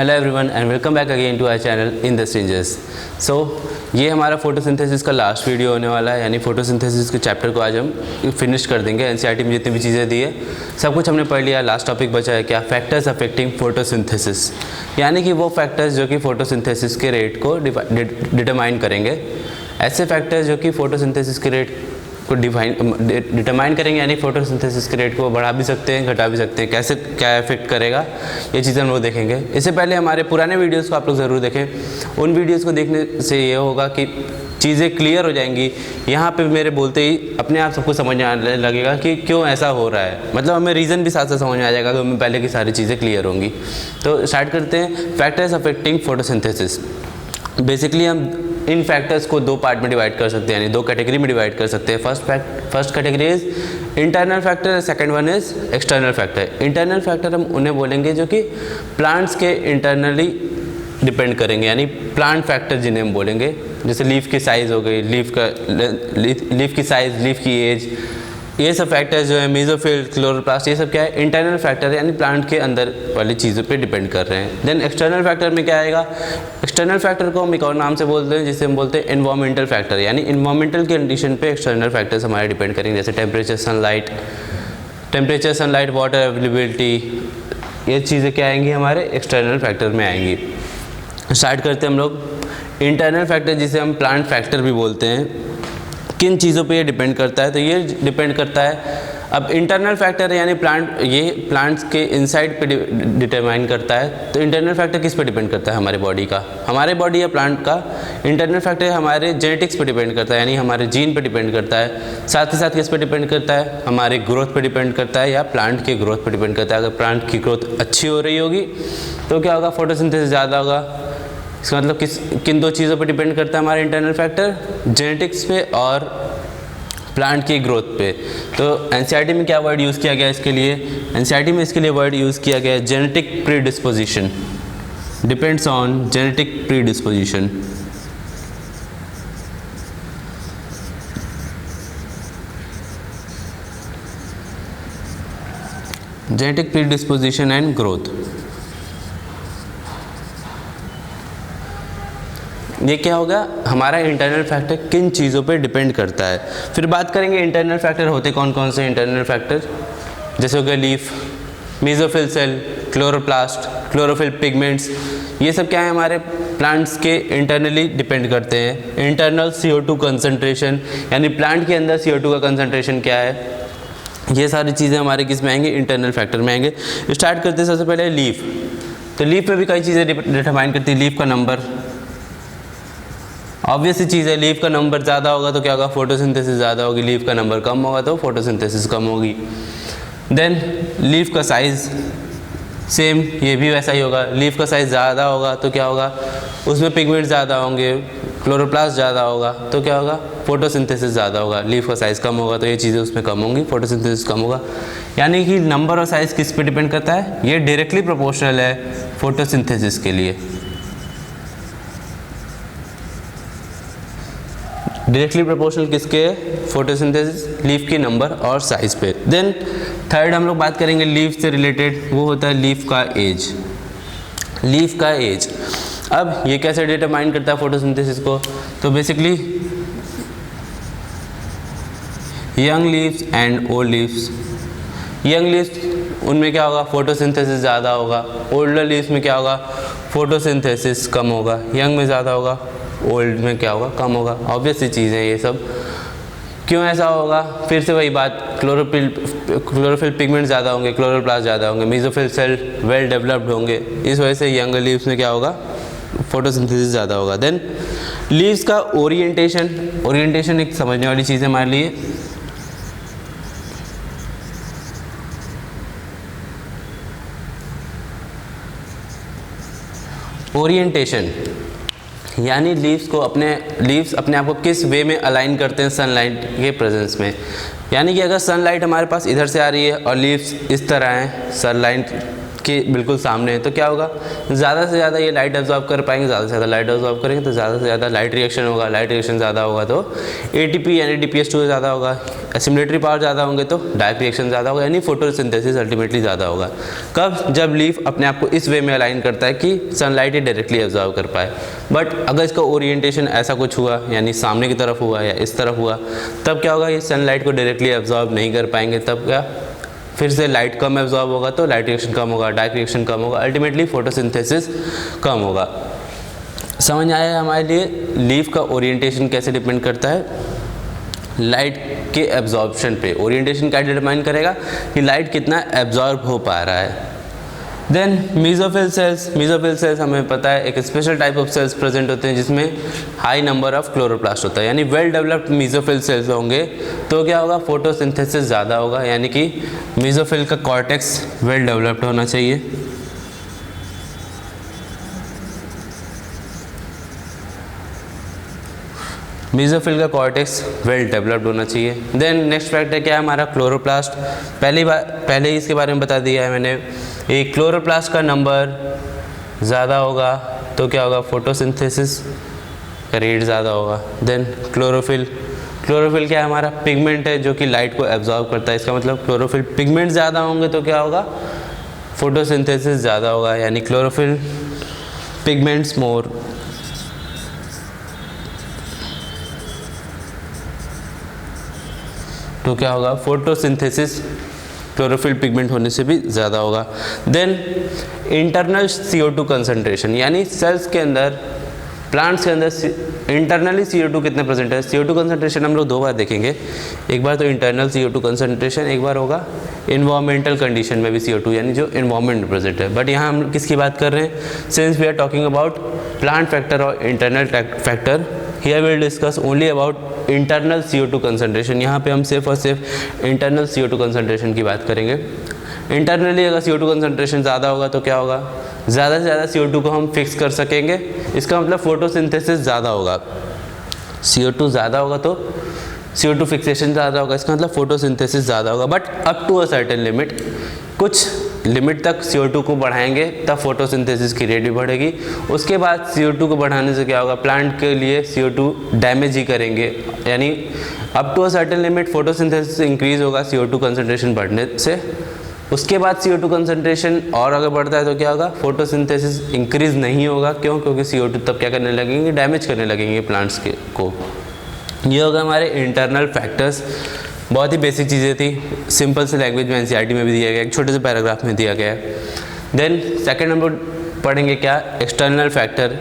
Hello everyone and welcome back again to our channel in the strangers. सो ये हमारा photosynthesis का last video होने वाला है, यानी फोटोसिंथेसिस के चैप्टर को आज हम फिनिश कर देंगे। एनसीईआरटी में जितनी भी चीज़ें दी है सब कुछ हमने पढ़ लिया। लास्ट टॉपिक बचा है क्या, फैक्टर्स अफेक्टिंग फोटोसिंथेसिस, यानी कि वो फैक्टर्स जो कि फोटोसिंथेसिस के रेट को डिटरमाइन करेंगे। ऐसे फैक्टर्स जो कि फोटोसिंथेसिस के रेट को डिटरमाइन करेंगे, यानी फोटोसिंथेसिस के रेट को बढ़ा भी सकते हैं घटा भी सकते हैं। कैसे क्या इफेक्ट करेगा ये चीज़ें हम लोग देखेंगे। इससे पहले हमारे पुराने वीडियोस को आप लोग ज़रूर देखें। उन वीडियोस को देखने से ये होगा कि चीज़ें क्लियर हो जाएंगी। यहाँ पे मेरे बोलते ही अपने आप सबको समझ में आने लगेगा कि क्यों ऐसा हो रहा है, मतलब हमें रीज़न भी साथ साथ समझ में आ जाएगा कि हमें पहले की सारी चीज़ें क्लियर होंगी। तो स्टार्ट करते हैं। Factors affecting photosynthesis. बेसिकली हम इन फैक्टर्स को दो पार्ट में डिवाइड कर सकते हैं, यानी दो कैटेगरी में डिवाइड कर सकते हैं। First category is internal factor, second one is external factor. Internal factor हम उन्हें बोलेंगे जो कि प्लांट्स के इंटरनली डिपेंड करेंगे, यानी प्लांट फैक्टर जिन्हें हम बोलेंगे। जैसे लीफ की साइज़ हो गई, लीफ की साइज़, लीफ की एज, ये सब फैक्टर्स जो है मेसोफिल, क्लोरोप्लास्ट, ये सब क्या है, इंटरनल फैक्टर, यानी प्लांट के अंदर वाली चीज़ों पे डिपेंड कर रहे हैं। देन एक्सटर्नल फैक्टर में क्या आएगा, एक्सटर्नल फैक्टर को हम एक और नाम से बोलते हैं जिसे हम बोलते हैं एनवायरमेंटल फैक्टर, यानी एनवायरमेंटल कंडीशन पे एक्सटर्नल फैक्टर्स हमारे डिपेंड करेंगे। जैसे टेम्परेचर, सनलाइट, वाटर अवेलेबिलिटी, ये चीज़ें क्या आएंगी हमारे एक्सटर्नल फैक्टर में आएंगी। स्टार्ट करते हैं हम लोग इंटरनल फैक्टर, जिसे हम प्लांट फैक्टर भी बोलते हैं। किन चीज़ों पे ये डिपेंड करता है, तो ये डिपेंड करता है, अब इंटरनल फैक्टर है यानी प्लांट्स के इनसाइड पे डिटरमाइन करता है। तो इंटरनल फैक्टर किस पे डिपेंड करता है, हमारे बॉडी का, हमारे बॉडी या प्लांट का। इंटरनल फैक्टर हमारे जेनेटिक्स पे डिपेंड करता है, यानी हमारे जीन पे डिपेंड करता है। साथ ही साथ किस पे डिपेंड करता है, हमारे ग्रोथ पे डिपेंड करता है या प्लांट के ग्रोथ पे डिपेंड करता है। अगर प्लांट की ग्रोथ अच्छी हो रही होगी तो क्या होगा, फोटोसिंथेसिस ज़्यादा होगा। इसका मतलब किन दो चीज़ों पर डिपेंड करता है हमारा इंटरनल फैक्टर, जेनेटिक्स पे और प्लांट की ग्रोथ पे। तो एनसीईआरटी में क्या वर्ड यूज़ किया गया इसके लिए, एनसीईआरटी में इसके लिए वर्ड यूज़ किया गया है genetic predisposition, depends on genetic predisposition. Genetic predisposition and growth, ये क्या होगा, हमारा इंटरनल फैक्टर किन चीज़ों पे डिपेंड करता है। फिर बात करेंगे इंटरनल फैक्टर होते कौन कौन से इंटरनल फैक्टर, जैसे हो गया leaf, mesophyll cell, chloroplast, chlorophyll pigments, ये सब क्या है हमारे प्लांट्स के इंटरनली डिपेंड करते हैं। इंटरनल CO2 कंसनट्रेशन, यानी प्लांट के अंदर CO2 का कंसनट्रेशन क्या है, ये सारी चीज़ें हमारे किस में आएंगे, इंटरनल फैक्टर में आएंगे। स्टार्ट करते हैं सबसे पहले लीफ। तो लीफ में भी कई चीज़ें डिटरमाइन करती है। लीफ का नंबर, ऑब्वियस सी चीज़ है, लीफ का नंबर ज़्यादा होगा तो क्या होगा, फोटोसिंथेसिस ज़्यादा होगी। लीफ का नंबर कम होगा तो फोटोसिंथेसिस कम होगी। देन लीफ का साइज़, सेम ये भी वैसा ही होगा। लीफ का साइज़ ज़्यादा होगा तो क्या होगा, उसमें पिगमेंट ज़्यादा होंगे, क्लोरोप्लास्ट ज़्यादा होगा तो क्या होगा, फोटोसिंथेसिस ज़्यादा होगा। लीफ का साइज़ कम होगा तो ये चीज़ें उसमें कम होंगी, फोटोसिंथेसिस कम होगा। यानी कि नंबर और साइज़ किस पे डिपेंड करता है, ये डायरेक्टली प्रोपोर्शनल है फोटोसिंथेसिस के लिए, डायरेक्टली प्रोपोर्शनल किसके, फोटोसिंथेसिस, लीफ की नंबर और साइज पे। देन थर्ड हम लोग बात करेंगे लीफ से रिलेटेड, वो होता है लीफ का एज। लीफ का एज, अब ये कैसे डिटरमाइन करता है फोटोसिंथेसिस को, तो basically young leaves and old leaves. Young leaves उनमें क्या होगा, फोटोसिंथेसिस ज़्यादा होगा। ओल्डर लीव्स में क्या होगा, फोटोसिंथेसिस कम होगा। यंग में ज़्यादा होगा, ओल्ड में क्या होगा, कम होगा। ऑब्वियस सी चीज़ है ये सब। क्यों ऐसा होगा, फिर से वही बात, क्लोरोफिल पिगमेंट ज़्यादा होंगे, क्लोरोप्लास्ट ज़्यादा होंगे, मेसोफिल सेल वेल डेवलप्ड होंगे, इस वजह से यंग लीव्स में क्या होगा, फोटोसिंथेसिस ज़्यादा होगा। देन लीव्स का ओरिएंटेशन एक समझने वाली चीज़ है हमारे लिए। ओरिएंटेशन यानी लीव्स अपने आप को किस वे में अलाइन करते हैं सनलाइट के प्रेजेंस में। यानी कि अगर सनलाइट हमारे पास इधर से आ रही है और लीव्स इस तरह हैं, सनलाइट के बिल्कुल सामने है, तो क्या होगा, ज़्यादा से ज़्यादा ये लाइट एब्जॉर्ब कर पाएंगे, ज़्यादा से ज़्यादा लाइट एब्जॉर्ब करेंगे तो ज़्यादा से ज़्यादा लाइट रिएक्शन होगा, लाइट रिएक्शन ज़्यादा होगा तो ATP यानी DPS2 ज़्यादा होगा, एसिमिलेटरी पावर ज़्यादा होंगे तो डार्क रिएक्शन ज़्यादा होगा, यानी फोटोसिंथेसिस अल्टीमेटली ज़्यादा होगा। कब, जब लीफ अपने आप को इस वे में अलाइन करता है कि सनलाइट ही डायरेक्टली एब्जॉर्ब कर पाए। बट अगर इसका ओरिएंटेशन ऐसा कुछ हुआ, यानी सामने की तरफ हुआ या इस तरफ हुआ, तब क्या होगा, ये सनलाइट को डायरेक्टली एब्जॉर्ब नहीं कर पाएंगे, तब क्या, फिर से लाइट कम एब्जॉर्ब होगा तो लाइट रिएक्शन कम होगा, डार्क रिएक्शन कम होगा, अल्टीमेटली फोटोसिंथेसिस कम होगा। समझ आया हमारे लिए लीफ का ओरिएंटेशन कैसे डिपेंड करता है, लाइट के एब्जॉर्प्शन पे। ओरिएंटेशन क्या डिटरमाइन करेगा कि लाइट कितना एब्जॉर्ब हो पा रहा है। देन मीजोफिल सेल्स हमें पता है एक special type of cells present होते हैं जिसमें हाई नंबर ऑफ क्लोरोप्लास्ट होता है, यानी वेल डेवलप्ड मीजोफिल सेल्स होंगे तो क्या होगा, फोटोसिंथेसिस ज़्यादा होगा, यानी कि मीजोफिल का कॉर्टेक्स वेल डेवलप्ड होना चाहिए। मीजोफिल का कॉर्टेक्स वेल डेवलप्ड होना चाहिए। देन नेक्स्ट फैक्टर क्या है हमारा, क्लोरोप्लास्ट। पहले ही इसके बारे में बता दिया है मैंने, एक क्लोरोप्लास्ट का नंबर ज़्यादा होगा तो क्या होगा, फोटोसिंथेसिस का रेट ज़्यादा होगा। देन क्लोरोफिल क्या है हमारा, पिगमेंट है जो कि लाइट को एब्जॉर्ब करता है, इसका मतलब क्लोरोफिल पिगमेंट ज़्यादा होंगे तो क्या होगा, फोटोसिंथेसिस ज़्यादा होगा, यानी क्लोरोफिल पिगमेंट्स मोर। तो क्या होगा, फोटोसिंथेसिस क्लोरोफिल पिगमेंट होने से भी ज़्यादा होगा। देन इंटरनल CO2 कंसंट्रेशन, यानी सेल्स के अंदर, प्लांट्स के अंदर इंटरनली CO2 कितने प्रेजेंट है। CO2 कंसंट्रेशन हम लोग दो बार देखेंगे, एक बार तो इंटरनल CO2 कंसंट्रेशन, एक बार होगा इन्वायरमेंटल कंडीशन में भी CO2 यानी जो इन्वायरमेंट में प्रेजेंट है। बट यहाँ हम किसकी बात कर रहे हैं, since we are talking about plant factor और internal factor, here will discuss only about internal CO2 concentration. यहाँ पे हम सिर्फ और सिर्फ इंटरनल CO2 कंसंट्रेशन की बात करेंगे। इंटरनली अगर CO2 कंसंट्रेशन ज़्यादा होगा तो क्या होगा, ज़्यादा से ज़्यादा CO2 को हम फिक्स कर सकेंगे, इसका मतलब फोटोसिंथेसिस ज़्यादा होगा। CO2 ज़्यादा होगा तो CO2 फिक्सेशन ज़्यादा होगा, इसका मतलब फोटोसिंथेसिस ज़्यादा होगा। But up to a certain limit, कुछ लिमिट तक CO2 को बढ़ाएंगे तब फोटोसिंथेसिस की रेट भी बढ़ेगी। उसके बाद CO2 को बढ़ाने से क्या होगा, प्लांट के लिए CO2 डैमेज ही करेंगे, यानी up to a certain limit photosynthesis increase होगा CO2 कंसंट्रेशन बढ़ने से। उसके बाद CO2 कंसंट्रेशन और अगर बढ़ता है तो क्या होगा, फोटोसिंथेसिस इंक्रीज नहीं होगा। क्यों, क्योंकि CO2 तब क्या करने लगेंगे, डैमेज करने लगेंगे प्लांट्स को। ये होगा हमारे इंटरनल फैक्टर्स। बहुत ही बेसिक चीज़ें थी, सिंपल से लैंग्वेज में NCERT में भी दिया गया, एक छोटे से पैराग्राफ में दिया गया है। देन सेकेंड नंबर पढ़ेंगे क्या, एक्सटर्नल फैक्टर।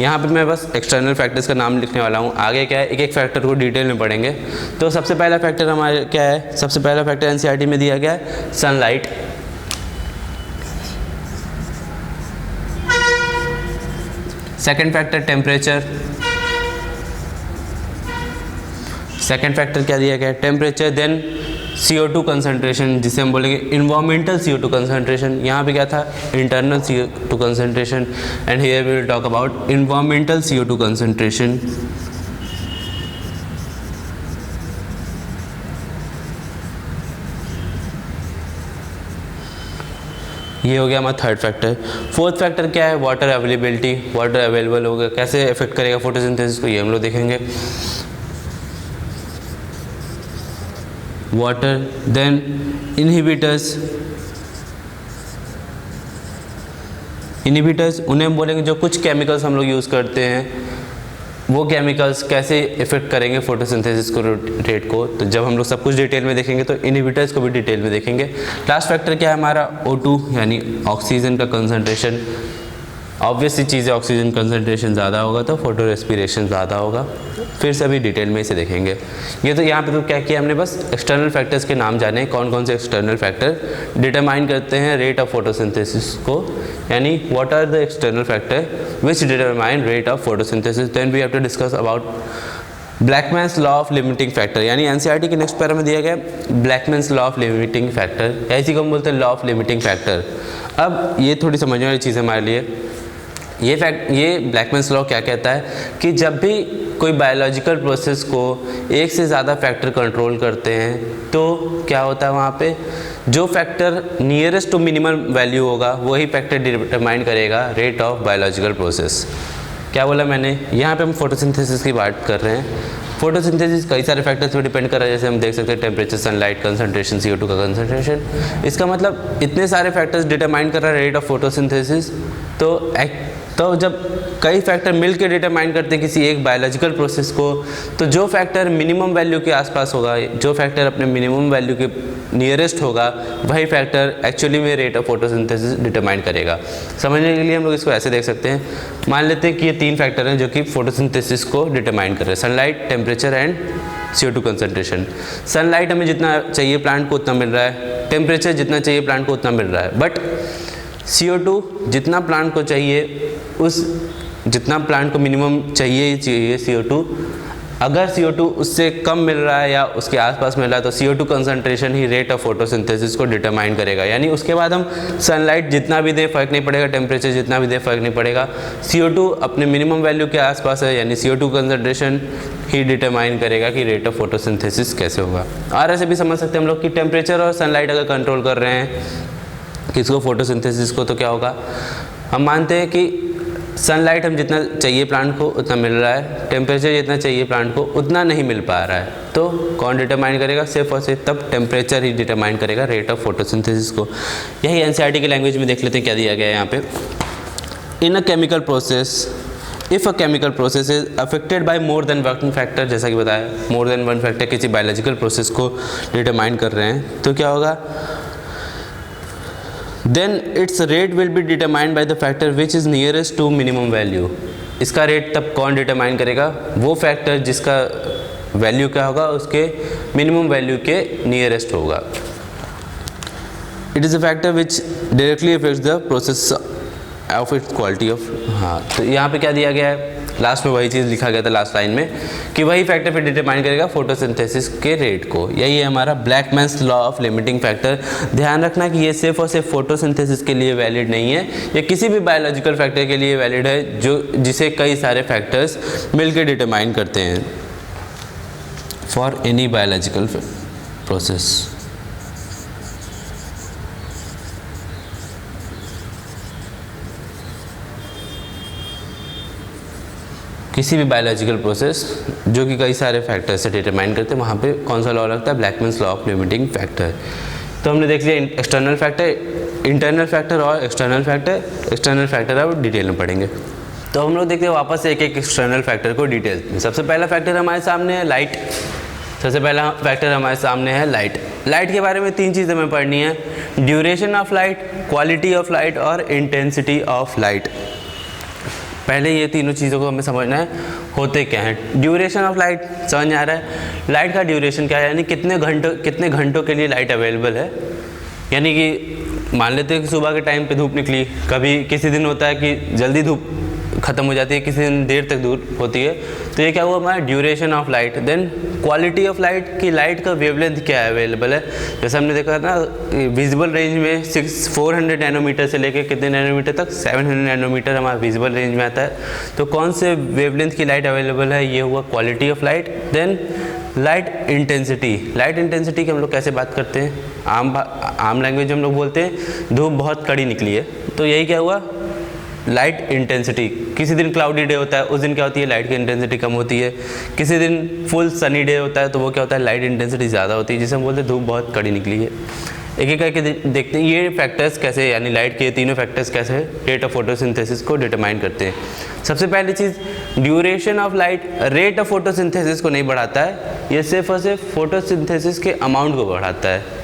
यहाँ पे मैं बस एक्सटर्नल फैक्टर्स का नाम लिखने वाला हूँ, आगे क्या है एक एक फैक्टर को डिटेल में पढ़ेंगे। तो सबसे पहला फैक्टर हमारे क्या है, सबसे पहला फैक्टर NCERT में दिया गया है sunlight. Second factor temperature. Second factor क्या दिया गया है, टेम्परेचर। देन CO2 कंसंट्रेशन, जिसे हम बोलेंगे इन्वायरमेंटल CO2 कंसंट्रेशन। यहाँ पे क्या था, internal CO2 concentration, and here we will talk about environmental CO2 concentration. ये हो गया हमारा थर्ड फैक्टर। फोर्थ फैक्टर क्या है, वाटर अवेलेबिलिटी। वाटर अवेलेबल होगा, कैसे इफेक्ट करेगा फोटोसिंथेसिस को, ये हम लोग देखेंगे। वाटर। Then inhibitors. इनहिबिटर्स उन्हें हम बोलेंगे जो कुछ केमिकल्स हम लोग यूज़ करते हैं, वो केमिकल्स कैसे इफेक्ट करेंगे फोटोसिंथेसिस को, रेट को। तो जब हम लोग सब कुछ डिटेल में देखेंगे तो इनहिबिटर्स को भी डिटेल में देखेंगे। लास्ट फैक्टर क्या है हमारा, O2 यानी ऑक्सीजन का कंसंट्रेशन। ऑब्वियस सी चीज़ है, ऑक्सीजन कंसंट्रेशन ज़्यादा होगा तो फोटो रेस्पिरेशन ज़्यादा होगा। फिर सभी डिटेल में इसे देखेंगे। ये तो यहाँ पे तो क्या किया हमने, बस एक्सटर्नल फैक्टर्स के नाम जाने, कौन कौन से एक्सटर्नल फैक्टर डिटरमाइन करते हैं रेट ऑफ फोटोसिंथेसिस को, यानी what are the external factor which determine rate of photosynthesis. Then we have to discuss about Blackman's law of limiting factor, यानी NCERT के नेक्स्ट पैरा में दिया गया Blackman's law of limiting factor, ऐसी को हम बोलते हैं लॉ ऑफ लिमिटिंग फैक्टर। अब ये थोड़ी समझने वाली चीज़ है हमारे लिए। ये ब्लैकमैन्स लॉ क्या कहता है कि जब भी कोई बायोलॉजिकल प्रोसेस को एक से ज़्यादा फैक्टर कंट्रोल करते हैं तो क्या होता है, वहाँ पे जो factor nearest to minimum value होगा वही फैक्टर डिटरमाइन करेगा रेट ऑफ बायोलॉजिकल प्रोसेस। क्या बोला मैंने, यहाँ पे हम फोटोसिंथेसिस की बात कर रहे हैं। फोटोसिंथेसिस कई सारे फैक्टर्स पे डिपेंड कर रहा है, जैसे हम देख सकते हैं टेम्परेचर, सनलाइट कंसंट्रेशन, CO2 का कंसंट्रेशन। इसका मतलब इतने सारे फैक्टर्स डिटरमाइन कर रहा है रेट ऑफ फोटोसिंथेसिस। तो जब कई फैक्टर मिल के डिटरमाइन करते हैं किसी एक बायोलॉजिकल प्रोसेस को, तो जो फैक्टर मिनिमम वैल्यू के आसपास होगा, जो फैक्टर अपने मिनिमम वैल्यू के नियरेस्ट होगा, वही फैक्टर एक्चुअली में रेट ऑफ फोटोसिंथेसिस डिटरमाइन करेगा। समझने के लिए हम लोग इसको ऐसे देख सकते हैं, मान लेते हैं कि ये 3 फैक्टर हैं जो कि फोटोसिंथेसिस को डिटरमाइन कर रहे हैं, sunlight, temperature and CO2 concentration. Sunlight हमें जितना चाहिए प्लांट को उतना मिल रहा है, टेम्परेचर जितना चाहिए प्लांट को उतना मिल रहा है, बट CO2 जितना प्लांट को चाहिए जितना प्लांट को मिनिमम चाहिए CO2, अगर CO2 उससे कम मिल रहा है या उसके आसपास मिल रहा है तो CO2 concentration he rate of photosynthesis को डिटरमाइन करेगा। यानी उसके बाद हम सनलाइट जितना भी दे फर्क नहीं पड़ेगा, टेम्परेचर जितना भी दे फर्क नहीं पड़ेगा, CO2 अपने मिनिमम वैल्यू के आसपास है, यानी CO2 कंसंट्रेशन ही डिटरमाइन करेगा कि रेट ऑफ फोटोसिंथेसिस कैसे होगा। और ऐसे भी समझ सकते हैं हम लोग कि टेम्परेचर और सनलाइट अगर कंट्रोल कर रहे हैं किसको, फोटोसिंथेसिस को, तो क्या होगा, हम मानते हैं कि सनलाइट हम जितना चाहिए प्लांट को उतना मिल रहा है, टेम्परेचर जितना चाहिए प्लांट को उतना नहीं मिल पा रहा है, तो कौन डिटरमाइन करेगा, सिर्फ और सिर्फ तब टेम्परेचर ही डिटरमाइन करेगा रेट ऑफ फोटोसिंथेसिस को। यही NCERT की लैंग्वेज में देख लेते हैं क्या दिया गया है यहाँ पे। In a chemical process, if a chemical process is affected by more than one factor, जैसा कि बताया मोर देन वन फैक्टर किसी बायोलॉजिकल प्रोसेस को डिटरमाइन कर रहे हैं, तो क्या होगा, then its rate will be determined by the factor which is nearest to minimum value। इसका रेट तब कौन डिटरमाइन करेगा, वो फैक्टर जिसका वैल्यू क्या होगा उसके मिनिमम वैल्यू के नियरेस्ट होगा। It is a factor which directly affects the process of its quality of. हाँ, तो यहाँ पे क्या दिया गया है, लास्ट में वही चीज़ लिखा गया था लास्ट लाइन में कि वही फैक्टर फिर डिटरमाइन करेगा फोटोसिंथेसिस के रेट को। यही है हमारा ब्लैकमैन्स लॉ ऑफ लिमिटिंग फैक्टर। ध्यान रखना कि ये सिर्फ और सिर्फ फोटोसिंथेसिस के लिए वैलिड नहीं है, ये किसी भी बायोलॉजिकल फैक्टर के लिए वैलिड है जिसे कई सारे फैक्टर्स मिलकर डिटरमाइन करते हैं फॉर एनी बायोलॉजिकल प्रोसेस। किसी भी बायोलॉजिकल प्रोसेस जो कि कई सारे फैक्टर से डिटरमाइन करते हैं, वहाँ पे कौन सा लॉ लगता है, ब्लैकमैन्स लॉ ऑफ लिमिटिंग फैक्टर। तो हमने देख लिया एक्सटर्नल फैक्टर, इंटरनल फैक्टर और एक्सटर्नल फैक्टर। एक्सटर्नल फैक्टर अब डिटेल में पढ़ेंगे। तो हम लोग देखते हैं वापस से एक एक एक्सटर्नल फैक्टर को डिटेल में। सबसे पहला फैक्टर हमारे सामने है लाइट। सबसे पहला फैक्टर हमारे सामने है लाइट। लाइट के बारे में 3 चीज़ें हमें पढ़नी है, duration of light, quality of light और इंटेंसिटी ऑफ लाइट। पहले ये तीनों चीज़ों को हमें समझना है होते क्या हैं। ड्यूरेशन ऑफ लाइट समझ में आ रहा है, लाइट का ड्यूरेशन क्या है, यानी कितने घंटों के लिए लाइट अवेलेबल है। यानी कि मान लेते हैं कि सुबह के टाइम पे धूप निकली, कभी किसी दिन होता है कि जल्दी धूप ख़त्म हो जाती है, किसी दिन देर तक धूप होती है, तो ये क्या हुआ हमारा duration of light. Then quality of light की लाइट का वेवलेंथ क्या अवेलेबल है। जैसे हमने देखा ना विजिबल रेंज में 400 नैनोमीटर से लेकर कितने नैनोमीटर तक, 700 नैनोमीटर हमारा विजिबल रेंज में आता है। तो कौन से वेवलेंथ की लाइट अवेलेबल है, ये हुआ quality of light. Then light intensity. Light intensity की हम लोग कैसे बात करते हैं, आम लैंग्वेज हम लोग बोलते हैं धूप बहुत कड़ी निकली है, तो यही क्या हुआ लाइट इंटेंसिटी। किसी दिन क्लाउडी डे होता है, उस दिन क्या होती है लाइट की इंटेंसिटी कम होती है। किसी दिन फुल सनी डे होता है तो वो क्या होता है लाइट इंटेंसिटी ज़्यादा होती है, जिसे हम बोलते हैं धूप बहुत कड़ी निकली है। एक एक करके देखते हैं ये फैक्टर्स कैसे, यानी लाइट के तीनों फैक्टर्स कैसे रेट ऑफ फोटोसिंथेसिस को डिटरमाइन करते हैं। सबसे पहली चीज़ duration of light rate of photosynthesis को नहीं बढ़ाता है, ये सिर्फ और सिर्फ फोटोसिंथेसिस के अमाउंट को बढ़ाता है।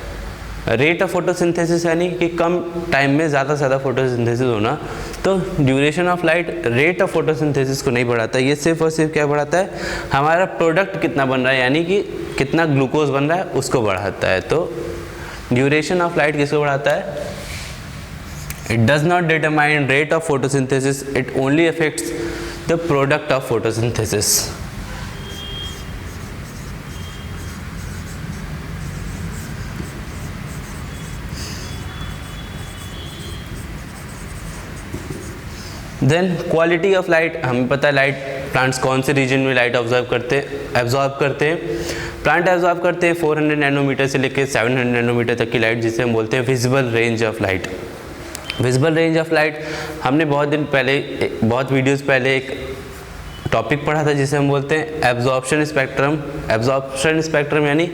रेट ऑफ फोटोसिंथेसिस यानी कि कम टाइम में ज़्यादा से ज़्यादा फोटोसिंथेसिस होना, तो duration of light rate of photosynthesis को नहीं बढ़ाता, ये सिर्फ और सिर्फ क्या बढ़ाता है, हमारा प्रोडक्ट कितना बन रहा है यानी कि कितना ग्लूकोज बन रहा है उसको बढ़ाता है। तो ड्यूरेशन ऑफ लाइट किसको बढ़ाता है, it does not determine rate of photosynthesis, it only affects the product of photosynthesis. Then quality of light, हमें पता है लाइट प्लांट्स कौन से रीजन में लाइट एब्जॉर्ब करते हैं। प्लांट एब्जॉर्ब करते हैं 400 नैनोमीटर से लेकर 700 नैनोमीटर तक की लाइट, जिसे हम बोलते हैं visible range of light. Visible range of light हमने बहुत वीडियोस पहले एक टॉपिक पढ़ा था जिसे हम बोलते हैं एब्जॉर्प्शन स्पेक्ट्रम। एब्जॉर्प्शन स्पेक्ट्रम यानी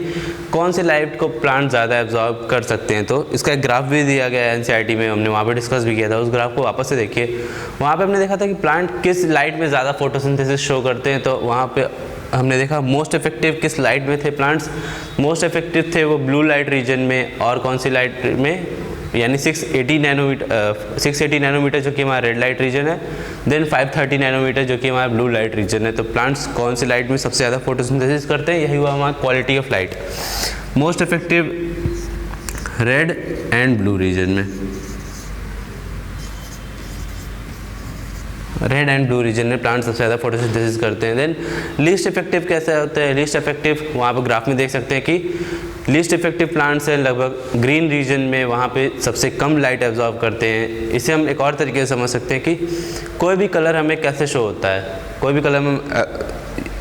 कौन से लाइट को प्लांट ज़्यादा एब्जॉर्ब कर सकते हैं। तो इसका एक ग्राफ भी दिया गया है एनसीईआरटी में, हमने वहाँ पे डिस्कस भी किया था। उस ग्राफ को वापस से देखिए, वहाँ पे हमने देखा था कि प्लांट किस लाइट में ज़्यादा फोटोसिंथेसिस शो करते हैं। तो वहाँ पे हमने देखा मोस्ट इफेक्टिव किस लाइट में थे प्लांट्स, मोस्ट इफेक्टिव थे वो ब्लू लाइट रीजन में, और कौन सी लाइट में, यानी 680 नैनोमीटर जो कि हमारा रेड लाइट रीजन है, देन 530 नैनोमीटर जो कि हमारा ब्लू लाइट रीजन है। तो प्लांट्स कौन सी लाइट में सबसे ज़्यादा फोटोसिंथेसिस करते हैं, यही हुआ हमारा quality of light. Most effective red and blue region में, रेड एंड ब्लू रीजन में प्लांट सबसे ज़्यादा फोटोसिंथेसिस करते हैं। देन लीस्ट इफेक्टिव कैसे होते हैं, लीस्ट इफेक्टिव वहाँ पर ग्राफ में देख सकते हैं कि लीस्ट इफेक्टिव प्लांट्स हैं लगभग ग्रीन रीजन में, वहाँ पे सबसे कम लाइट एब्जॉर्ब करते हैं। इसे हम एक और तरीके से समझ सकते हैं कि कोई भी कलर हमें कैसे शो होता है, कोई भी कलर हम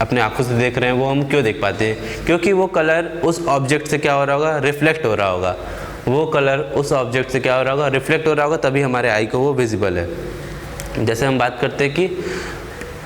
अपने आंखों से देख रहे हैं वो हम क्यों देख पाते हैं, क्योंकि वो कलर उस ऑब्जेक्ट से क्या हो रहा होगा, रिफ्लेक्ट हो रहा होगा। वो कलर उस ऑब्जेक्ट से क्या हो रहा होगा, रिफ्लेक्ट हो रहा होगा, तभी हमारे आई को वो विजिबल है। जैसे हम बात करते हैं कि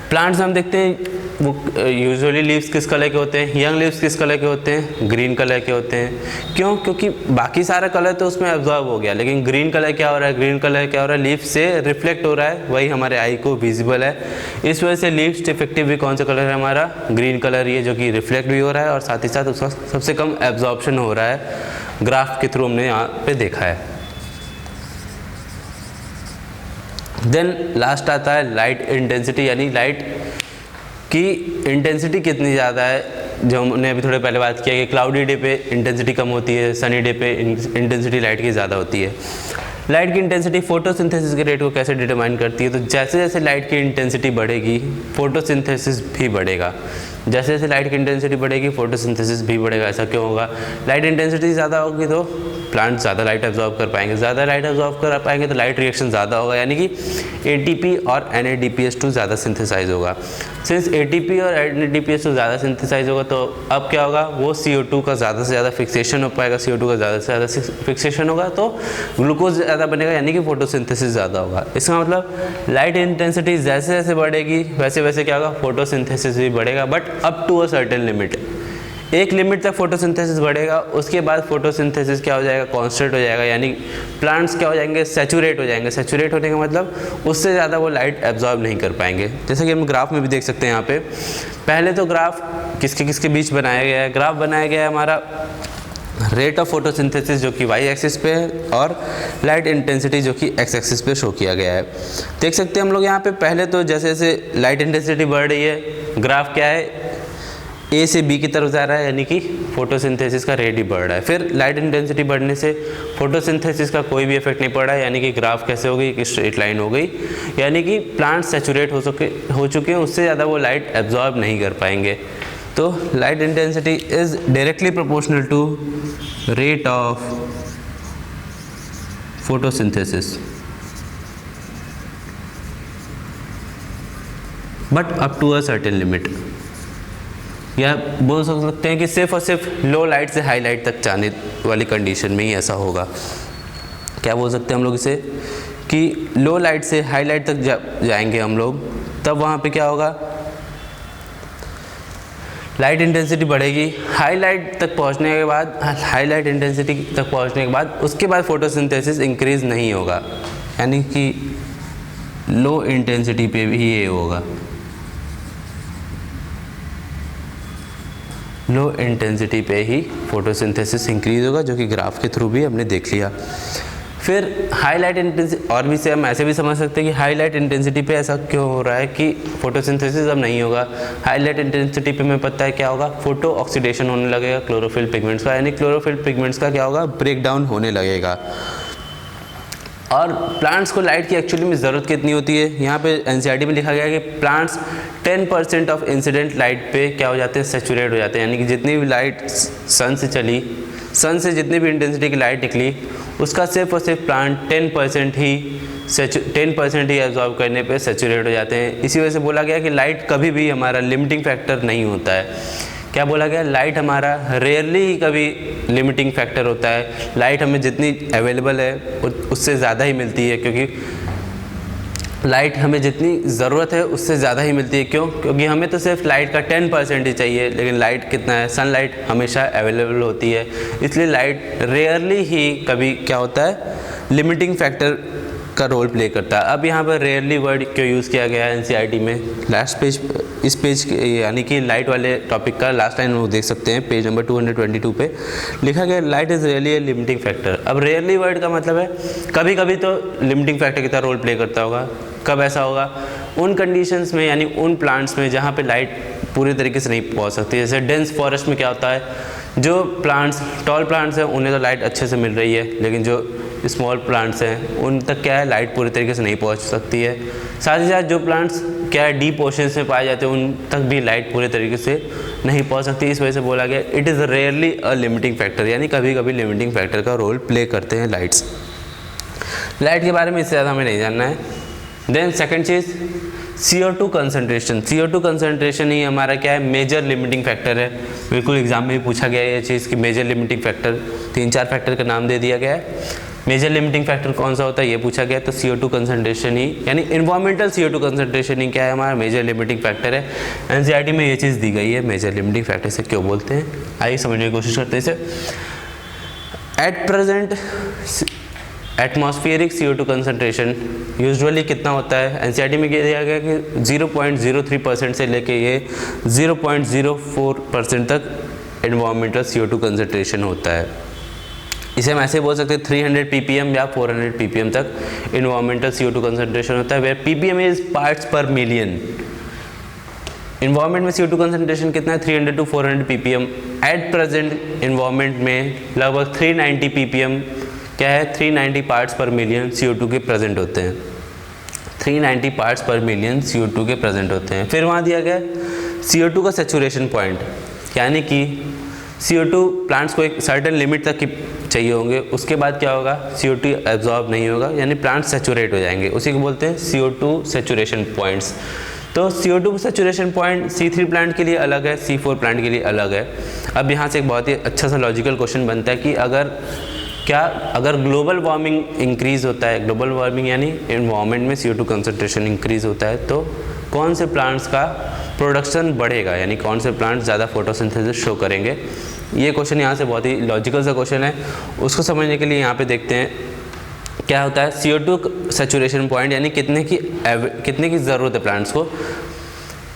प्लांट्स हम देखते हैं वो यूजुअली लीव्स किस कलर के होते हैं, यंग लीव्स किस कलर के होते हैं, ग्रीन कलर के होते हैं। क्यों? क्योंकि बाकी सारा कलर तो उसमें एब्जॉर्ब हो गया, लेकिन ग्रीन कलर क्या हो रहा है, ग्रीन कलर क्या हो रहा है, लीफ से रिफ्लेक्ट हो रहा है, वही हमारे आई को विजिबल है। इस वजह से लीस्ट इफेक्टिव भी कौन सा कलर है हमारा, ग्रीन कलर ही है, जो कि रिफ्लेक्ट भी हो रहा है और साथ ही साथ उसका सबसे कम एब्जॉर्प्शन हो रहा है। ग्राफ के थ्रू हमने यहाँ पे देखा है। देन लास्ट आता है लाइट इंटेंसिटी, यानी लाइट की इंटेंसिटी कितनी ज़्यादा है। जो हमने अभी थोड़े पहले बात किया कि क्लाउडी डे पे इंटेंसिटी कम होती है, सनी डे पे इंटेंसिटी लाइट की ज़्यादा होती है। लाइट की इंटेंसिटी फोटोसिंथेसिस के रेट को कैसे डिटरमाइन करती है, तो जैसे जैसे लाइट की इंटेंसिटी बढ़ेगी फोटोसिंथेसिस भी बढ़ेगा। जैसे जैसे लाइट की इंटेंसिटी बढ़ेगी फोटोसिंथेसिस भी बढ़ेगा। ऐसा क्यों होगा? लाइट इंटेंसिटी ज़्यादा होगी तो प्लांट ज़्यादा लाइट एब्जॉर्ब कर पाएंगे, ज़्यादा लाइट एब्जॉर्ब कर पाएंगे तो लाइट रिएक्शन ज़्यादा होगा, यानी कि ATP और NADPH2 ज़्यादा सिंथेसाइज होगा। सिंस ATP और NADPH2 ज़्यादा सिंथेसाइज होगा तो अब क्या होगा, वो CO2 का ज़्यादा से ज़्यादा फिक्सेशन हो पाएगा, CO2 का ज़्यादा से ज़्यादा फिक्सेशन होगा तो ग्लूकोज ज़्यादा बनेगा, यानी कि फोटोसिंथेसिस ज़्यादा होगा। इसका मतलब लाइट इंटेंसिटी जैसे जैसे बढ़ेगी वैसे वैसे क्या होगा, फोटोसिंथेसिस भी बढ़ेगा, but up to a certain limit. एक लिमिट तक फोटोसिंथेसिस बढ़ेगा, उसके बाद फोटोसिंथेसिस क्या हो जाएगा, कांस्टेंट हो जाएगा, यानी प्लांट्स क्या हो जाएंगे, सैचुरेट हो जाएंगे। सैचुरेट होने का मतलब उससे ज़्यादा वो लाइट एब्जॉर्ब नहीं कर पाएंगे। जैसे कि हम ग्राफ में भी देख सकते हैं, यहाँ पे पहले तो ग्राफ किसके किसके बीच बनाया गया है, ग्राफ बनाया गया है हमारा रेट ऑफ फोटोसिंथेसिस जो कि y एक्सिस पे है और लाइट इंटेंसिटी जो कि x एक्सिस पे शो किया गया है। देख सकते हैं हम लोग यहाँ पे पहले तो जैसे जैसे लाइट इंटेंसिटी बढ़ रही है, ग्राफ क्या है, A से B की तरफ जा रहा है, यानी कि फोटोसिंथेसिस का रेट ही बढ़ रहा है। फिर लाइट इंटेंसिटी बढ़ने से फोटोसिंथेसिस का कोई भी इफेक्ट नहीं पड़ रहा है, यानी कि ग्राफ कैसे हो गई, कि स्ट्रेट लाइन हो गई, यानी कि प्लांट सैचुरेट हो चुके हैं, उससे ज़्यादा वो लाइट एब्जॉर्ब नहीं कर पाएंगे। तो light intensity is directly proportional to rate of photosynthesis but up to a certain limit. या बोल सकते हैं कि सिर्फ और सिर्फ लो लाइट से हाई लाइट तक जाने वाली कंडीशन में ही ऐसा होगा। क्या बोल सकते हैं हम लोग इसे, कि लो लाइट से हाई लाइट तक जाएंगे हम लोग, तब वहाँ पे क्या होगा, लाइट इंटेंसिटी बढ़ेगी। हाई लाइट तक पहुँचने के बाद, हाई लाइट इंटेंसिटी तक पहुँचने के बाद उसके बाद फोटोसिंथेसिस इंक्रीज़ नहीं होगा, यानी कि लो इंटेंसिटी पे भी ये होगा, लो इंटेंसिटी पे ही फोटोसिंथेसिस इंक्रीज होगा, जो कि ग्राफ के थ्रू भी हमने देख लिया। फिर हाईलाइट इंटेंसिटी, और भी से हम ऐसे भी समझ सकते हैं कि हाईलाइट इंटेंसिटी पे ऐसा क्यों हो रहा है कि फोटोसिंथेसिस अब नहीं होगा। हाईलाइट इंटेंसिटी पे हमें पता है क्या होगा, फोटो ऑक्सीडेशन होने लगेगा क्लोरोफिल पिगमेंट्स का, यानी क्लोरोफिल पिगमेंट्स का क्या होगा, ब्रेक डाउन होने लगेगा। और प्लांट्स को लाइट की एक्चुअली में ज़रूरत कितनी होती है, यहाँ पे एनसीईआरटी में लिखा गया है कि प्लांट्स 10% ऑफ इंसिडेंट लाइट पे क्या हो जाते हैं, सैचुरेट हो जाते हैं, यानी कि जितनी भी लाइट सन से चली, सन से जितनी भी इंटेंसिटी की लाइट निकली, उसका सिर्फ और सिर्फ प्लांट 10% ही 10% ही एब्जॉर्ब करने पे सैचुरेट हो जाते हैं। इसी वजह से बोला गया कि लाइट कभी भी हमारा लिमिटिंग फैक्टर नहीं होता है। क्या बोला गया, लाइट हमारा रेयरली ही कभी लिमिटिंग फैक्टर होता है। लाइट हमें जितनी अवेलेबल है उससे ज़्यादा ही मिलती है, क्योंकि लाइट हमें जितनी ज़रूरत है उससे ज़्यादा ही मिलती है। क्यों? क्योंकि हमें तो सिर्फ लाइट का 10% ही चाहिए, लेकिन लाइट कितना है, सनलाइट हमेशा अवेलेबल होती है, इसलिए लाइट रेयरली ही कभी क्या होता है, लिमिटिंग फैक्टर का रोल प्ले करता है। अब यहाँ पर रेयरली वर्ड क्यों यूज़ किया गया है एनसीईआरटी में? लास्ट पेज, इस पेज यानी कि लाइट वाले टॉपिक का लास्ट लाइन वो देख सकते हैं, पेज नंबर 222 पे लिखा गया light is rarely A limiting factor. अब रेयरली वर्ड का मतलब है कभी कभी तो लिमिटिंग फैक्टर की तरह रोल प्ले करता होगा। कब ऐसा होगा? उन कंडीशंस में, यानी उन प्लांट्स में जहाँ पे लाइट पूरी तरीके से नहीं पहुँच सकती। जैसे डेंस फॉरेस्ट में क्या होता है, जो प्लांट्स टॉल प्लांट्स हैं उन्हें तो लाइट अच्छे से मिल रही है, लेकिन जो स्मॉल प्लांट्स हैं उन तक क्या है, लाइट पूरी तरीके से नहीं पहुंच सकती है। साथ ही साथ जो प्लांट्स क्या है डीप ओशंस में पाए जाते हैं उन तक भी लाइट पूरे तरीके से नहीं पहुंच सकती। इस वजह से बोला गया it is rarely a limiting factor, यानी कभी कभी लिमिटिंग फैक्टर का रोल प्ले करते हैं लाइट्स। लाइट के बारे में इससे ज़्यादा हमें नहीं जानना है। देन सेकेंड चीज़ CO2 कंसनट्रेशन। CO2 कंसनट्रेशन ही हमारा क्या है, मेजर लिमिटिंग फैक्टर है। बिल्कुल एग्जाम में भी पूछा गया है ये चीज़ कि मेजर लिमिटिंग फैक्टर, 3-4 फैक्टर का नाम दे दिया गया है। मेजर लिमिटिंग फैक्टर कौन सा होता है ये पूछा गया, तो CO2 कंसनट्रेशन ही, यानी इन्वायरमेंटल CO2 कंसनट्रेशन ही क्या है, हमारा मेजर लिमिटिंग फैक्टर है। एनसीईआरटी में ये चीज़ दी गई है, मेजर लिमिटिंग फैक्टर से क्यों बोलते हैं, आइए समझने की कोशिश करते हैं इसे। At present atmospheric CO2 concentration usually कितना होता है? एनसीईआरटी में कह दिया गया कि 0.03% से लेके ये 0.04% तक एनवायरमेंटल CO2 कंसनट्रेशन होता है। इसे हम ऐसे बोल सकते हैं 300 ppm या 400 ppm तक एनवायरमेंटल CO2 कंसनट्रेशन होता है, वेयर ppm इज पार्ट्स पर मिलियन। इन्वायरमेंट में CO2 कंसनट्रेशन कितना है? 300 to 400 ppm। At present environment में लगभग 390 ppm क्या है, 390 पार्ट्स पर मिलियन CO2 के प्रेजेंट होते हैं। 390 पार्ट्स पर मिलियन CO2 के प्रेजेंट होते हैं। फिर वहाँ दिया गया CO2 का सेचुरेशन पॉइंट, यानी कि CO2 प्लांट्स को एक सर्टेन लिमिट तक की चाहिए होंगे, उसके बाद क्या होगा, CO2 एब्जॉर्ब नहीं होगा, यानी प्लांट सेचुरेट हो जाएंगे। उसी को बोलते हैं CO2 सेचुरेशन पॉइंट्स। तो CO2 saturation point C3 plant के लिए अलग है, C4 प्लांट के लिए अलग है। अब यहाँ से एक बहुत ही अच्छा सा लॉजिकल क्वेश्चन बनता है कि अगर ग्लोबल वार्मिंग इंक्रीज़ होता है, ग्लोबल वार्मिंग यानी एनवायरनमेंट में CO2 कंसनट्रेशन इंक्रीज़ होता है, तो कौन से प्लांट्स का प्रोडक्शन बढ़ेगा, यानी कौन से प्लांट्स ज़्यादा फोटोसिंथेसिस शो करेंगे। ये क्वेश्चन यहाँ से बहुत ही लॉजिकल सा क्वेश्चन है। उसको समझने के लिए यहाँ पे देखते हैं क्या होता है। CO2 सेचुरेशन पॉइंट यानी कितने की ज़रूरत है प्लांट्स को।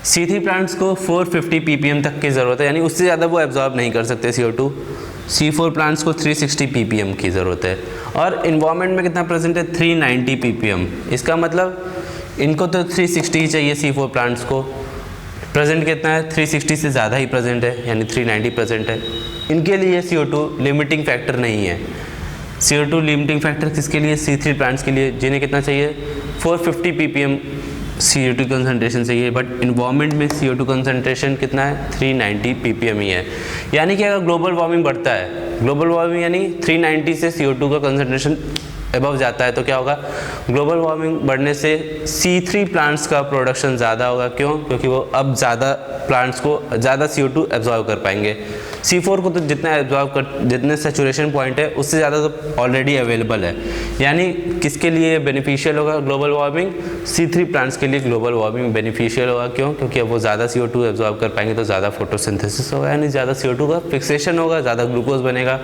C3 प्लांट्स को 450 ppm तक की ज़रूरत है, यानी उससे ज़्यादा वो एब्जॉर्ब नहीं कर सकते CO2। C4 प्लांट्स को 360 ppm की ज़रूरत है, और इन्वायरमेंट में कितना प्रेजेंट है, 390 ppm। इसका मतलब इनको तो 360 ही चाहिए, C4 प्लांट्स को प्रेजेंट कितना है, 360 से ज़्यादा ही प्रेजेंट है, यानी 390 प्रेजेंट है। इनके लिए CO2 लिमिटिंग फैक्टर नहीं है। CO2 लिमिटिंग फैक्टर किसके लिए, C3 प्लांट्स के लिए, जिन्हें कितना चाहिए, 450 ppm CO2 कंसनट्रेशन चाहिए, बट इन्वायरमेंट में CO2 कंसनट्रेशन कितना है, 390 ppm ही है। यानी कि अगर ग्लोबल वार्मिंग बढ़ता है, ग्लोबल वार्मिंग यानी 390 से CO2 का कंसनट्रेशन अबव जाता है, तो क्या होगा, ग्लोबल वार्मिंग बढ़ने से C3 प्लांट्स का प्रोडक्शन ज़्यादा होगा। क्यों? क्योंकि वो अब ज़्यादा प्लांट्स को ज़्यादा CO2 एब्जॉर्ब कर पाएंगे। C4 को तो जितने सेचुरेशन पॉइंट है उससे ज़्यादा तो ऑलरेडी अवेलेबल है, यानी किसके लिए बेनिफिशियल होगा ग्लोबल वार्मिंग, C3 प्लांट्स के लिए ग्लोबल वार्मिंग बेनिफिशियल होगा। क्यों? क्योंकि अब वो ज़्यादा CO2 एब्जॉर्ब कर पाएंगे, तो ज़्यादा फोटोसिंथेसिस होगा, यानी ज़्यादा CO2 का फिक्सेशन होगा, ज़्यादा ग्लूकोज बनेगा।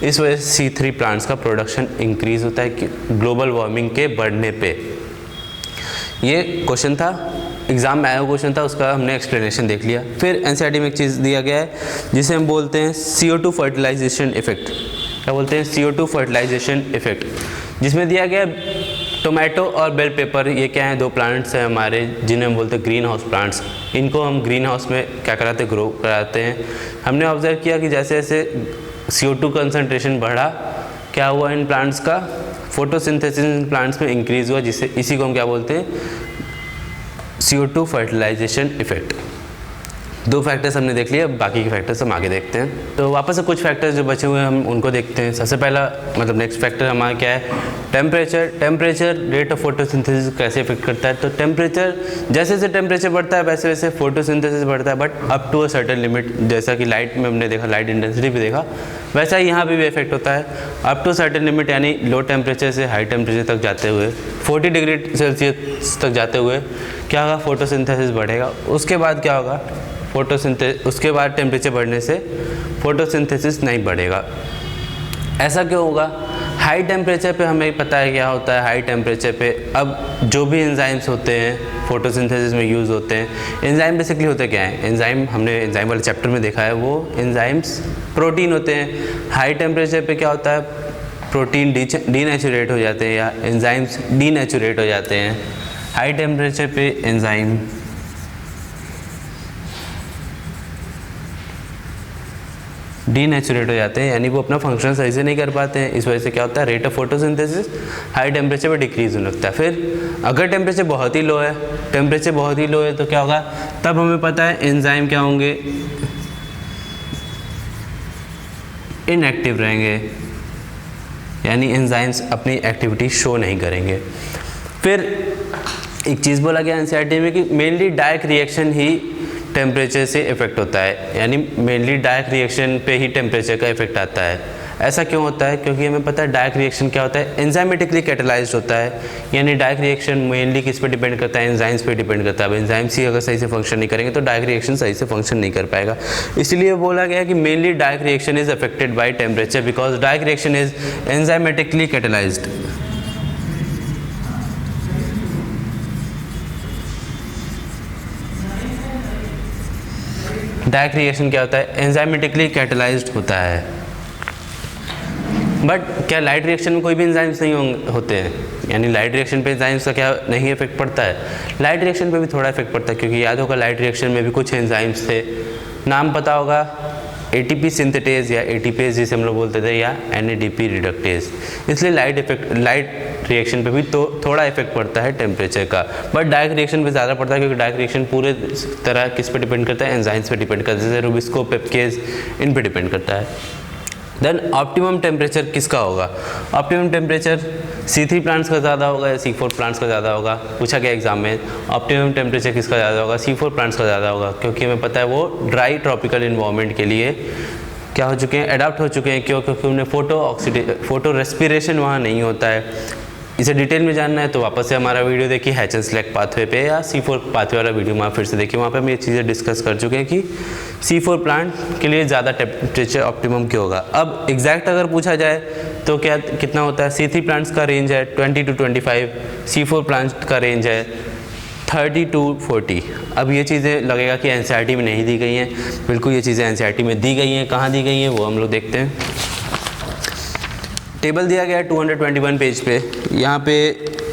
इस वजह से C3 प्लांट्स का प्रोडक्शन इंक्रीज होता है कि ग्लोबल वार्मिंग के बढ़ने पे। ये क्वेश्चन था, एग्जाम में आया हुआ क्वेश्चन था, उसका हमने एक्सप्लेनेशन देख लिया। फिर एनसीईआरटी में एक चीज़ दिया गया है जिसे हम बोलते हैं CO2 फर्टिलाइजेशन इफेक्ट। क्या बोलते हैं, CO2 फर्टिलाइजेशन इफेक्ट, जिसमें दिया गया टोमेटो और बेल पेपर, ये क्या है, दो प्लांट्स हैं हमारे जिन्हें हम बोलते हैं ग्रीन हाउस प्लांट्स। इनको हम ग्रीन हाउस में क्या कराते, ग्रो कराते हैं। हमने ऑब्जर्व किया कि जैसे जैसे CO2 कंसनट्रेशन बढ़ा, क्या हुआ, इन प्लांट्स का फोटोसिंथेसिस इन प्लांट्स में इंक्रीज हुआ, जिससे इसी को हम क्या बोलते हैं, CO2 फर्टिलाइजेशन इफेक्ट। 2 फैक्टर्स हमने देख लिए, अब बाकी के फैक्टर्स हम आगे देखते हैं। तो वापस से कुछ फैक्टर्स जो बचे हुए हैं हम उनको देखते हैं। सबसे पहला मतलब नेक्स्ट फैक्टर हमारा क्या है, टेम्परेचर रेट ऑफ फोटोसिंथेसिस कैसे इफेक्ट करता है। तो टेम्परेचर जैसे जैसे टेम्परेचर बढ़ता है वैसे वैसे फोटोसिंथेसिस बढ़ता है, but up to a certain limit. जैसा कि लाइट में हमने देखा, लाइट इंटेंसिटी भी देखा, वैसा ही यहाँ भी इफेक्ट होता है अप टू सर्टेन लिमिट, यानी लो टेम्परेचर से हाई टेम्परेचर तक जाते हुए 40 डिग्री सेल्सियस तक जाते हुए क्या होगा, फोटोसिंथेसिस बढ़ेगा। उसके बाद क्या होगा, उसके बाद टेम्परेचर बढ़ने से फोटोसिंथेसिस नहीं बढ़ेगा। ऐसा क्यों होगा, हाई टेम्परेचर पे हमें पता है क्या होता है। हाई टेम्परेचर पे अब जो भी एंजाइम्स होते हैं फोटोसिंथेसिस में यूज़ होते हैं, एंजाइम बेसिकली होते क्या हैं, एंजाइम हमने एंजाइम वाले चैप्टर में देखा है, वो एंजाइम्स प्रोटीन होते हैं। हाई टेम्परेचर पे क्या होता है, प्रोटीन डीनेचुरेट हो जाते हैं या एंजाइम्स डीनेचुरेट हो जाते हैं। हाई टेम्परेचर पे एंजाइम डीनेचुरेट हो जाते हैं, यानी वो अपना फंक्शन सही से नहीं कर पाते हैं। इस वजह से क्या होता है, rate of photosynthesis high temperature पर डिक्रीज होने लगता है। फिर अगर टेम्परेचर बहुत ही लो है, तो क्या होगा, तब हमें पता है एंजाइम क्या होंगे, इनएक्टिव रहेंगे, यानी एंजाइम्स अपनी एक्टिविटी शो नहीं करेंगे। फिर एक चीज़ बोला गया एनसीईआरटी में कि मेनली डायरेक्ट रिएक्शन ही टेम्परेचर से इफेक्ट होता है, यानी मेनली डायरेक्ट रिएक्शन पे ही टेम्परेचर का इफेक्ट आता है। ऐसा क्यों होता है, क्योंकि हमें पता है डायरेक्ट रिएक्शन क्या होता है, एंजाइमेटिकली कैटलाइज्ड होता है। यानी डायरेक्ट रिएक्शन मेनली किस पे डिपेंड करता है, एंजाइम्स पे डिपेंड करता है। अब एंजाइम्स ही अगर सही से फंक्शन नहीं करेंगे तो डायरेक्ट रिएक्शन सही से फंक्शन नहीं कर पाएगा। इसलिए बोला गया कि mainly direct reaction is affected by temperature because direct reaction is enzymatically catalysed. Direct reaction क्या होता है, एंजाइमेटिकली कैटलाइज्ड होता है। बट क्या लाइट रिएक्शन में कोई भी एंजाइम्स नहीं होते हैं, यानी लाइट रिएक्शन पे एंजाइम्स का क्या नहीं इफेक्ट पड़ता है। लाइट रिएक्शन पे भी थोड़ा इफेक्ट पड़ता है, क्योंकि याद होगा लाइट रिएक्शन में भी कुछ एंजाइम्स थे, नाम पता होगा, एटीपी सिंथेटेज या एटीपेज जिसे हम लोग बोलते थे, या एनएडीपी रिडक्टेज। इसलिए लाइट रिएक्शन पे भी तो थोड़ा इफेक्ट पड़ता है टेम्परेचर का, बट डायरेक्ट रिएक्शन पे ज़्यादा पड़ता है, क्योंकि डायरेक्ट रिएक्शन पूरे तरह किस पे डिपेंड करता है, एंजाइम्स पे डिपेंड करता है, जैसे रुबिस्को, पेप्केज, इन पे डिपेंड करता है। देन ऑप्टिमम टेम्परेचर किसका होगा, ऑप्टिमम टेम्परेचर C3 प्लांट्स का ज़्यादा होगा या C4 प्लांट्स का ज़्यादा होगा, पूछा गया एग्जाम में। ऑप्टिमम टेम्परेचर किसका ज़्यादा होगा, C4 प्लांट्स का ज़्यादा होगा, क्योंकि हमें पता है वो ड्राई ट्रॉपिकल इन्वायरमेंट के लिए क्या हो चुके हैं, अडाप्ट हो चुके हैं। क्यों, क्योंकि उन्हें फोटो रेस्पिरेशन वहाँ नहीं होता है। इसे डिटेल में जानना है तो वापस से हमारा वीडियो देखिए हैचन सेलेक्ट पाथवे पे, या C4 पाथवे वाला वीडियो वहाँ फिर से देखिए, वहाँ पे हम ये चीज़ें डिस्कस कर चुके हैं कि C4 प्लांट के लिए ज़्यादा टेम्परेचर ऑप्टिमम क्यों होगा। अब एग्जैक्ट अगर पूछा जाए तो क्या कितना होता है, C3 प्लांट्स का रेंज है 20 to 25, C4 प्लांट का रेंज है 30 to 40। अब ये चीज़ें लगेगा कि एनसीईआरटी में नहीं दी गई हैं, बिल्कुल ये चीज़ें एनसीईआरटी में दी गई हैं। कहाँ दी गई हैं वो हम लोग देखते हैं। टेबल दिया गया है 221 पेज पे, यहाँ पे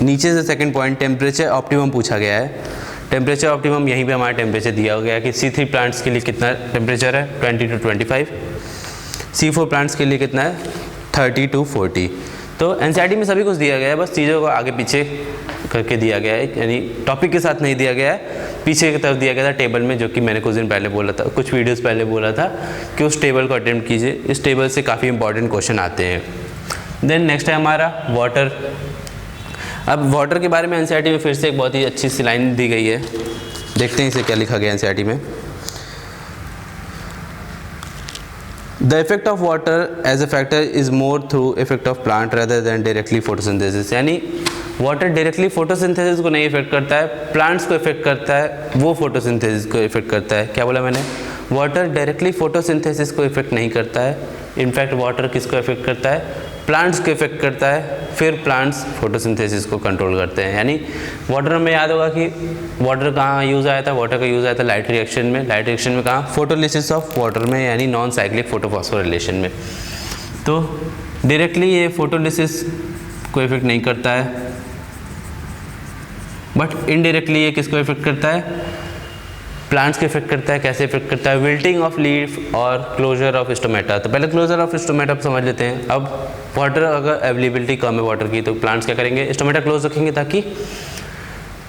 नीचे से सेकंड पॉइंट टेम्परेचर ऑप्टिमम पूछा गया है। टेम्परेचर ऑप्टिमम यहीं पे हमारा टेम्परेचर दिया गया है कि C3 प्लांट्स के लिए कितना टेम्परेचर है 20 to 25, C4 प्लांट्स के लिए कितना है 30 to 40। तो एनसीईआरटी में सभी कुछ दिया गया है, बस चीज़ों को आगे पीछे करके दिया गया है, यानी टॉपिक के साथ नहीं दिया गया है, पीछे की तरफ दिया गया था टेबल में, जो कि मैंने कुछ दिन पहले बोला था, कुछ वीडियोस पहले बोला था कि उस टेबल को अटेम्प्ट कीजिए। इस टेबल से काफ़ी इंपॉर्टेंट क्वेश्चन आते हैं। देन नेक्स्ट है हमारा वाटर। अब वाटर के बारे में एनसीईआरटी में फिर से एक बहुत ही अच्छी सी लाइन दी गई है, देखते हैं इसे क्या लिखा गया एनसीईआरटी में। The effect of water as a factor is more through effect of plant rather than directly photosynthesis। यानी वाटर डायरेक्टली फोटोसिंथेसिस को नहीं इफेक्ट करता है, प्लांट्स को इफेक्ट करता है, वो फोटोसिंथेसिस को इफेक्ट करता है। क्या बोला मैंने, वाटर डायरेक्टली फोटोसिंथेसिस को इफेक्ट नहीं करता है। इनफैक्ट वाटर किसको इफेक्ट करता है, प्लांट्स को इफेक्ट करता है, फिर प्लांट्स फोटोसिंथेसिस को कंट्रोल करते हैं। यानी वाटर में याद होगा कि वाटर कहाँ यूज़ आया था, वाटर का यूज़ आया था लाइट रिएक्शन में। लाइट रिएक्शन में कहाँ, फोटोलिसिस ऑफ वाटर में, यानी नॉन साइक्लिक फोटोफॉस्फोरिलेशन में। तो डायरेक्टली ये फोटोलिसिस को इफेक्ट नहीं करता है, बट इनडायरेक्टली ये किसको इफेक्ट करता है, प्लांट्स को इफेक्ट करता है। कैसे इफेक्ट करता है, विल्टिंग ऑफ लीफ और क्लोजर ऑफ स्टोमेटा। तो पहले क्लोजर ऑफ स्टोमेटा समझ लेते हैं। अब वाटर अगर अवेलेबिलिटी कम है वाटर की, तो प्लांट्स क्या करेंगे, स्टोमेटा क्लोज रखेंगे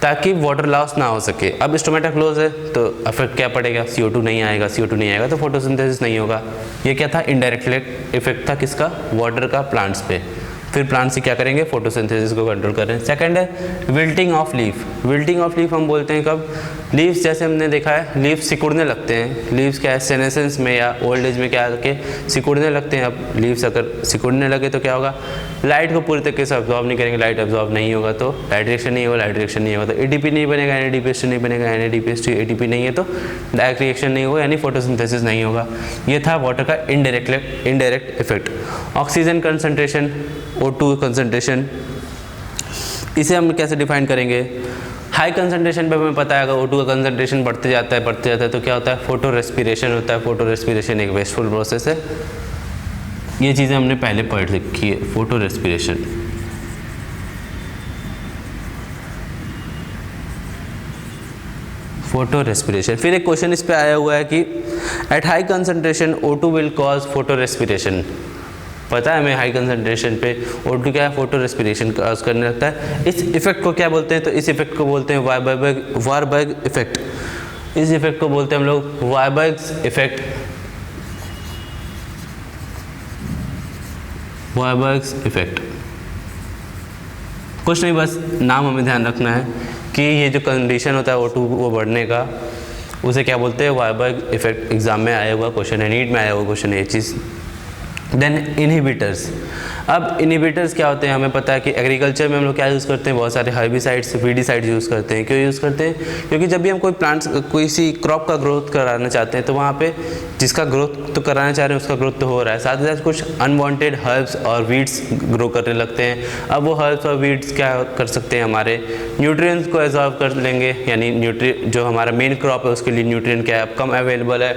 ताकि वाटर लॉस ना हो सके। अब स्टोमेटा क्लोज है तो इफेक्ट क्या पड़ेगा, CO2 नहीं आएगा, CO2 नहीं आएगा तो फोटोसिंथेसिस नहीं होगा। ये क्या था, इनडायरेक्ट इफेक्ट था किसका, वाटर का प्लांट्स पे। फिर प्लांट से क्या करेंगे, फोटोसिंथेसिस को कंट्रोल कर रहे हैं। सेकंड है wilting of leaf. Wilting of leaf हम बोलते हैं कब, लीव्स जैसे हमने देखा है लीव्स सिकुड़ने लगते हैं। लीव्स क्या है, सेनेसेंस में या ओल्ड एज में क्या है कि सिकुड़ने लगते हैं। अब लीव्स अगर सिकुड़ने लगे तो क्या होगा, लाइट को पूरी तरीके से अब्जॉर्ब नहीं करेंगे, लाइट अब्जॉर्ब नहीं होगा तो लाइट रिएक्शन नहीं होगा, लाइट रिएक्शन नहीं होगा तो ATP नहीं बनेगा, NADPH2 नहीं बनेगा, NADPH2 ATP नहीं है तो डायरेक्ट रिएक्शन नहीं होगा, यानी फोटोसिंथेसिस नहीं होगा। ये था वाटर का indirect effect. Oxygen concentration, O2 concentration, इसे हम कैसे डिफाइन करेंगे, हाई कंसंट्रेशन पे हमें पता है अगर O2 का कंसंट्रेशन बढ़ते जाता है तो क्या होता है, फोटो रेस्पिरेशन होता है। फोटो रेस्पिरेशन एक वेस्टफुल प्रोसेस है, ये चीज़ें हमने पहले पढ़ रखी है। Photo respiration, photo respiration. फिर एक क्वेश्चन इस पे आया हुआ है कि at high concentration O2 will cause photo respiration. पता है हमें हाई कंसंट्रेशन पे O2 क्या है, फोटो रेस्पिरेशन कॉज करने लगता है। इस इफेक्ट को क्या बोलते हैं, तो इस इफेक्ट को बोलते हैं वारबर्ग इफेक्ट। इस इफेक्ट को बोलते हैं हम लोग वारबर्ग इफेक्ट, वारबर्ग इफेक्ट। कुछ नहीं, बस नाम हमें ध्यान रखना है कि ये जो कंडीशन होता है O2 वो बढ़ने का, उसे क्या बोलते हैं, वारबर्ग इफेक्ट। एग्जाम में आया हुआ क्वेश्चन है, नीट में आया हुआ क्वेश्चन है ये चीज़। Then inhibitors. अब इनहिबिटर्स क्या होते हैं, हमें पता है कि एग्रीकल्चर में हम लोग क्या यूज़ करते हैं, बहुत सारे हर्बिसाइड्स, वीडिसाइड्स यूज़ करते हैं। क्यों यूज़ करते हैं, क्योंकि जब भी हम कोई प्लांट्स, कोई सी क्रॉप का ग्रोथ कराना चाहते हैं तो वहाँ पे जिसका ग्रोथ तो कराना चाह रहे हैं उसका ग्रोथ तो हो रहा है, साथ ही साथ कुछ अनवांटेड हर्ब्स और वीड्स ग्रो करने लगते हैं। अब वो हर्ब्स और वीड्स क्या कर सकते हैं, हमारे न्यूट्रिएंट्स को एब्जॉर्ब कर लेंगे, यानी जो हमारा मेन क्रॉप है उसके लिए न्यूट्रिएंट क्या है, अब कम अवेलेबल है।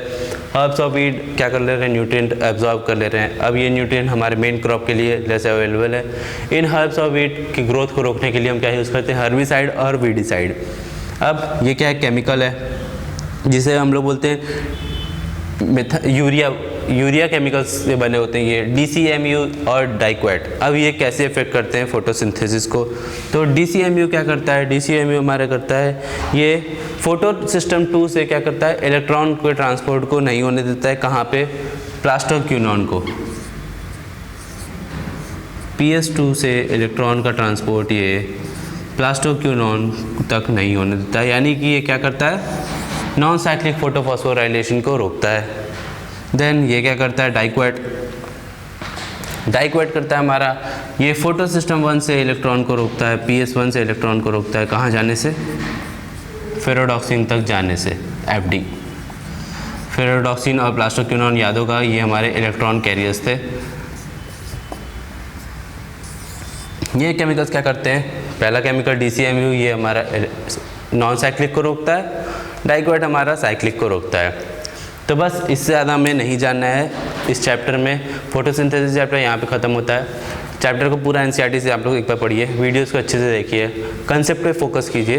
हर्ब्स और वीड क्या कर ले रहे हैं, न्यूट्रिएंट एब्जॉर्ब कर ले रहे हैं। अब ये न्यूट्रिएंट हमारे मेन क्रॉप के लिए लेस अवेलेबल है। इन हर्ब्स और वीड की ग्रोथ को रोकने के लिए हम क्या यूज़ करते हैं, हर्बिसाइड और वीडिसाइड। अब ये क्या है, केमिकल है जिसे हम लोग बोलते हैं यूरिया केमिकल्स से बने होते हैं ये, DCMU और डाइक्वेट। अब ये कैसे इफेक्ट करते हैं फोटोसिंथेसिस को, तो DCMU क्या करता है, DCMU हमारा करता है, ये फोटो सिस्टम 2 से क्या करता है, इलेक्ट्रॉन के ट्रांसपोर्ट को नहीं होने देता है। कहाँ पे, प्लास्टोक्विनोन को, PS2 से इलेक्ट्रॉन का ट्रांसपोर्ट ये प्लास्टोक्विनोन तक नहीं होने देता है, यानी कि ये क्या करता है, नॉन साइक्लिक फोटोफॉस्फोराइलेशन को रोकता है। देन ये क्या करता है, डाइक्वेट करता है हमारा, ये फोटो सिस्टम 1 से इलेक्ट्रॉन को रोकता है, PS1 से इलेक्ट्रॉन को रोकता है, कहाँ जाने से, फेरोडॉक्सिन तक जाने से, FD। फेरोडॉक्सिन और प्लास्टोक्विनोन याद होगा ये हमारे इलेक्ट्रॉन कैरियर्स थे। ये केमिकल्स क्या करते हैं, पहला केमिकल DCMU ये हमारा नॉन साइक्लिक को रोकता है, डाइक्वेट हमारा साइक्लिक को रोकता है। तो बस इससे ज़्यादा हमें नहीं जानना है इस चैप्टर में। फोटोसिंथेसिस चैप्टर यहाँ पे ख़त्म होता है। चैप्टर को पूरा NCERT से आप लोग एक बार पढ़िए, वीडियोस को अच्छे से देखिए, कंसेप्ट पे फोकस कीजिए।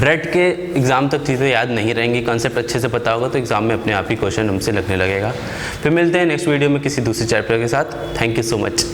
रेट के एग्ज़ाम तक चीज़ें याद नहीं रहेंगी, कंसेप्ट अच्छे से पता होगा तो एग्ज़ाम में अपने आप ही क्वेश्चन हमसे लगने लगेगा। फिर मिलते हैं नेक्स्ट वीडियो में किसी दूसरे चैप्टर के साथ। Thank you so much.